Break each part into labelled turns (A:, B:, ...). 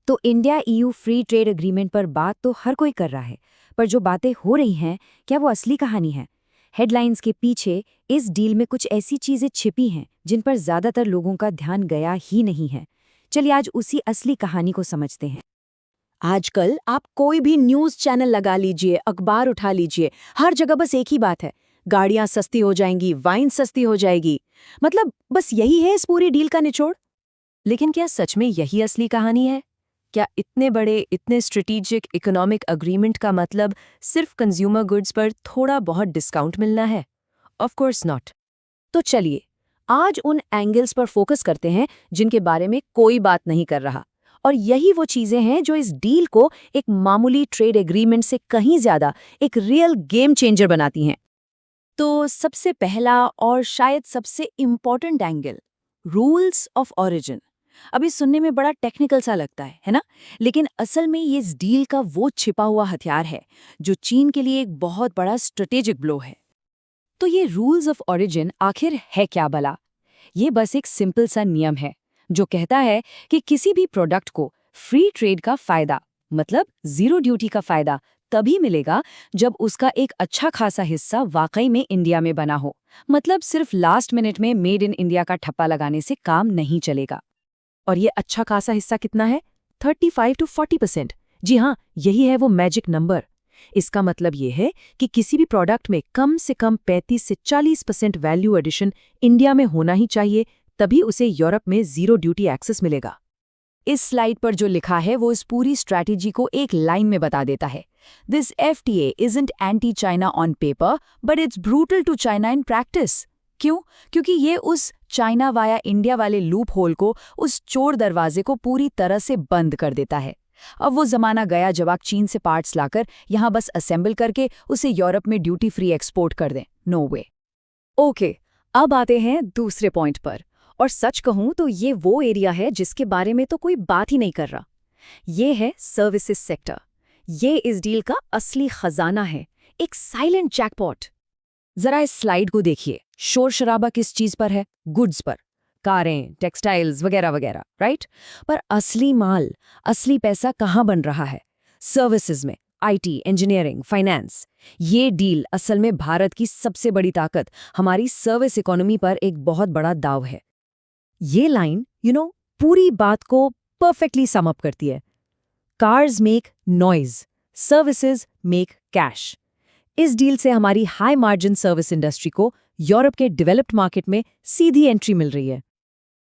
A: तो India EU free trade agreement पर बात तो हर कोई कर रहा है, पर जो बातें हो रही हैं, क्या वो असली कहानी है? हेडलाइंस के पीछे इस डील में कुछ ऐसी चीजें छिपी हैं जिन पर ज्यादातर लोगों का ध्यान गया ही नहीं है। चलिए आज उसी असली कहानी को समझते हैं।
B: आजकल आप कोई भी न्यूज़ चैनल लगा लीजिए, अखबार उठा लीजिए, हर जगह बस एक ही बात है। गाड़ियां सस्ती हो जाएंगी, वाइन सस्ती हो जाएगी। मतलब बस यही है इस पूरी डील का निचोड़।
C: लेकिन क्या सच में यही असली कहानी है? क्या इतने बड़े, इतने स्ट्रेटेजिक इकोनॉमिक अग्रीमेंट का मतलब सिर्फ कंज्यूमर गुड्स पर थोड़ा बहुत डिस्काउंट मिलना है? Of course not.
B: तो चलिए आज उन एंगल्स पर फोकस करते हैं जिनके बारे में कोई बात नहीं कर रहा। और यही वो चीजें हैं जो इस डील को एक मामूली ट्रेड एग्रीमेंट से कहीं ज्यादा एक रियल गेम चेंजर बनाती हैं। तो सबसे पहला और शायद सबसे important angle, rules of origin. अभी सुनने में बड़ा टेक्निकल सा लगता है ना? लेकिन असल में ये इस डील का वो छिपा हुआ हथियार है जो चीन के लिए एक बहुत बड़ा स्ट्रेटेजिक ब्लो है। तो ये रूल्स ऑफ ऑरिजिन आखिर है क्या भला? ये बस एक सिंपल सा नियम है जो कहता है कि किसी भी प्रोडक्ट को फ्री ट्रेड का फायदा, मतलब जीरो ड्यूटी का फायदा, तभी मिलेगा जब उसका एक अच्छा खासा हिस्सा वाकई में इंडिया में बना हो। मतलब सिर्फ लास्ट मिनट में मेड इन इंडिया का ठप्पा लगाने से काम नहीं चलेगा।
C: और ये अच्छा खासा हिस्सा कितना है? 35 to 40%। जी हाँ, यही है वो मैजिक नंबर। इसका मतलब ये है कि किसी भी प्रोडक्ट में कम से कम 35 से 40% वैल्यू एडिशन इंडिया में होना ही चाहिए, तभी उसे यूरोप में जीरो ड्यूटी एक्सेस मिलेगा।
B: इस स्लाइड पर जो लिखा है वो इस पूरी स्ट्रैटेजी को एक लाइन में बता देता है। This FTA isn't anti China on paper but it's brutal to China in practice. क्यों? क्योंकि ये उस चाइना वाया इंडिया वाले लूप होल को, उस चोर दरवाजे को पूरी तरह से बंद कर देता है। अब वो जमाना गया जब आप चीन से पार्ट्स लाकर यहाँ बस असेंबल करके उसे यूरोप में ड्यूटी फ्री एक्सपोर्ट कर दें। नो वे। ओके, अब आते हैं दूसरे पॉइंट पर। और सच कहूं तो ये वो एरिया है जिसके बारे में तो कोई बात ही नहीं कर रहा। ये है सर्विसेज सेक्टर। ये इस डील का असली खजाना है, एक साइलेंट जैकपॉट।
A: जरा इस स्लाइड को देखिए। शोर शराबा किस चीज पर है? गुड्स पर, कारें, टेक्सटाइल्स वगैरह वगैरह, राइट? पर असली माल, असली पैसा कहाँ बन रहा है? सर्विसेज में, IT, इंजीनियरिंग, फाइनेंस। ये डील असल में भारत की सबसे बड़ी ताकत, हमारी सर्विस इकोनॉमी पर एक बहुत बड़ा दाव है। ये लाइन पूरी बात को परफेक्टली सम अप करती है। Cars make noise, services make cash. इस डील से हमारी हाई मार्जिन सर्विस इंडस्ट्री को यूरोप के डेवलप्ड मार्केट में सीधी एंट्री मिल रही है।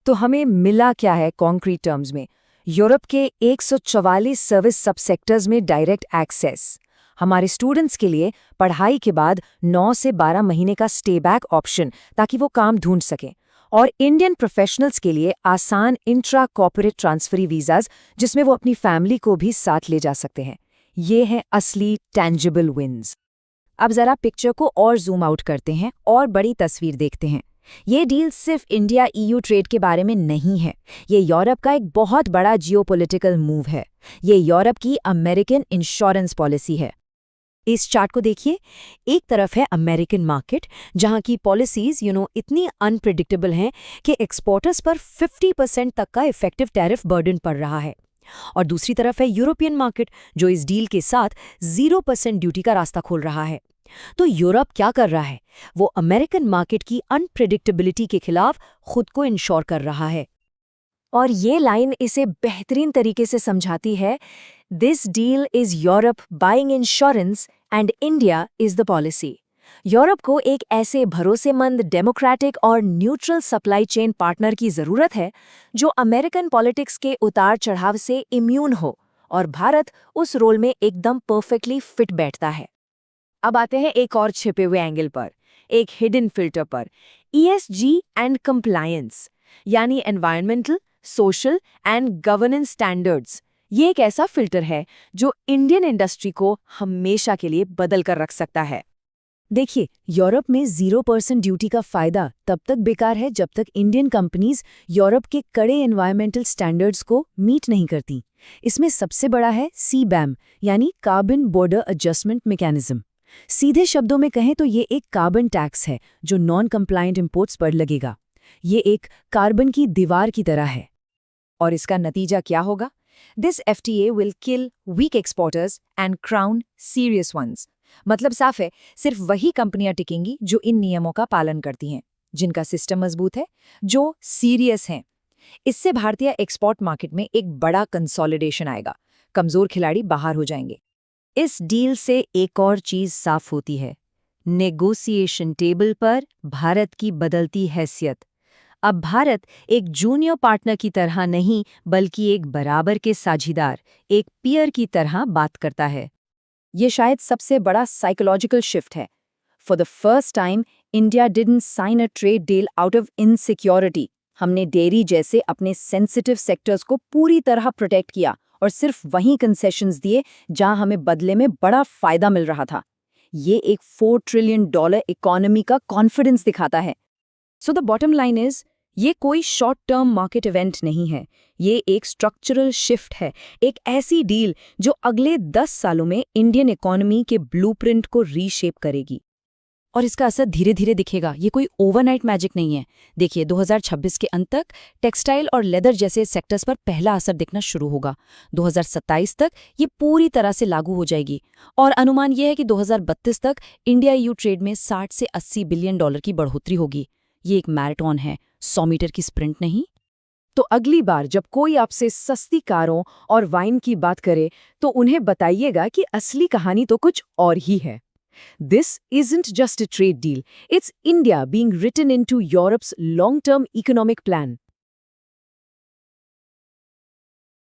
A: तो हमें मिला क्या है कॉन्क्रीट टर्म्स में? यूरोप के 144 सर्विस सब सेक्टर्स में डायरेक्ट एक्सेस, हमारे स्टूडेंट्स के लिए पढ़ाई के बाद 9 से 12 महीने का स्टे बैक ऑप्शन ताकि वो काम ढूंढ सकें, और इंडियन प्रोफेशनल्स के लिए आसान इंट्रा कॉर्पोरेट ट्रांसफरी वीज़ाज जिसमें वो अपनी फैमिली को भी साथ ले जा सकते हैं। ये हैं असली टैंजिबल विन्स। अब जरा पिक्चर को और जूम आउट करते हैं और बड़ी तस्वीर देखते हैं। ये डील सिर्फ इंडिया EU ट्रेड के बारे में नहीं है, ये यूरोप का एक बहुत बड़ा जियोपॉलिटिकल मूव है। ये यूरोप की अमेरिकन इंश्योरेंस पॉलिसी है। इस चार्ट को देखिए। एक तरफ है अमेरिकन मार्केट जहां की पॉलिसीज इतनी अनप्रिडिक्टेबल हैं कि एक्सपोर्टर्स पर 50% तक का इफेक्टिव टैरिफ बर्डन पड़ रहा है। और दूसरी तरफ है यूरोपियन मार्केट जो इस डील के साथ 0% ड्यूटी का रास्ता खोल रहा है। तो यूरोप क्या कर रहा है? वो अमेरिकन मार्केट की अनप्रिडिक्टेबिलिटी के खिलाफ खुद को इंश्योर कर रहा है। और ये लाइन इसे बेहतरीन तरीके से समझाती है। This deal is Europe buying insurance and India is the policy. Europe को एक ऐसे भरोसेमंद, डेमोक्रेटिक और न्यूट्रल सप्लाई चेन पार्टनर की जरूरत है जो अमेरिकन पॉलिटिक्स के उतार चढ़ाव से इम्यून हो, और भारत उस रोल में एकदम परफेक्टली फिट बैठता है। अब आते हैं एक और छिपे हुए एंगल पर, एक हिडन फिल्टर पर, ESG एंड कंप्लायंस, यानी environmental, social and governance standards. ये एक ऐसा फिल्टर है जो इंडियन इंडस्ट्री को हमेशा के लिए बदल कर रख सकता है। देखिए, यूरोप में 0% ड्यूटी का फायदा तब तक बेकार है जब तक इंडियन कंपनीज यूरोप के कड़े एनवायरमेंटल स्टैंडर्ड्स को मीट नहीं करती। इसमें सबसे बड़ा है CBAM, यानी कार्बन बॉर्डर एडजस्टमेंट मैकेनिज्म। सीधे शब्दों में कहें तो ये एक कार्बन टैक्स है जो नॉन कंप्लायंट इंपोर्ट्स पर लगेगा। ये एक कार्बन की दीवार की तरह है। और इसका नतीजा क्या होगा?
B: This FTA will kill weak exporters and crown serious ones. मतलब साफ है, सिर्फ वही कंपनियां टिकेंगी जो इन नियमों का पालन करती हैं, जिनका सिस्टम मजबूत है, जो सीरियस हैं। इससे भारतीय एक्सपोर्ट मार्केट में एक बड़ा कंसोलिडेशन आएगा, कमजोर खिलाड़ी बाहर हो जाएंगे।
C: इस डील से एक और चीज साफ होती है, नेगोशिएशन टेबल पर भारत की बदलती हैसियत। अब भारत एक जूनियर पार्टनर की तरह नहीं, बल्कि एक बराबर के साझीदार, एक पीयर की तरह बात करता है।
B: ये शायद सबसे बड़ा साइकोलॉजिकल शिफ्ट है। For the first time India didn't sign a trade deal out of insecurity. हमने डेयरी जैसे अपने सेंसिटिव सेक्टर्स को पूरी तरह प्रोटेक्ट किया और सिर्फ वहीं कंसेशंस दिए जहां हमें बदले में बड़ा फायदा मिल रहा था। ये एक $4 ट्रिलियन इकोनॉमी का कॉन्फिडेंस दिखाता है। So the bottom line is, ये कोई शॉर्ट टर्म मार्केट इवेंट नहीं है, ये एक स्ट्रक्चरल शिफ्ट है, एक ऐसी डील जो अगले 10 सालों में इंडियन इकोनॉमी के ब्लूप्रिंट को रीशेप करेगी।
A: और इसका असर धीरे धीरे दिखेगा, ये कोई ओवरनाइट मैजिक नहीं है। देखिए 2026 के अंत तक टेक्सटाइल और लेदर जैसे सेक्टर्स पर पहला असर दिखना शुरू होगा। 2027 तक ये पूरी तरह से लागू हो जाएगी और अनुमान यह है कि 2032 तक इंडिया EU ट्रेड में 60 से $80 बिलियन की बढ़ोतरी होगी। ये एक मैराथन है, 100 मीटर की स्प्रिंट नहीं।
B: तो अगली बार जब कोई आपसे सस्ती कारों और वाइन की बात करे तो उन्हें बताइएगा कि असली कहानी तो कुछ और ही है। This isn't just a trade deal, it's India being written into Europe's long-term economic plan.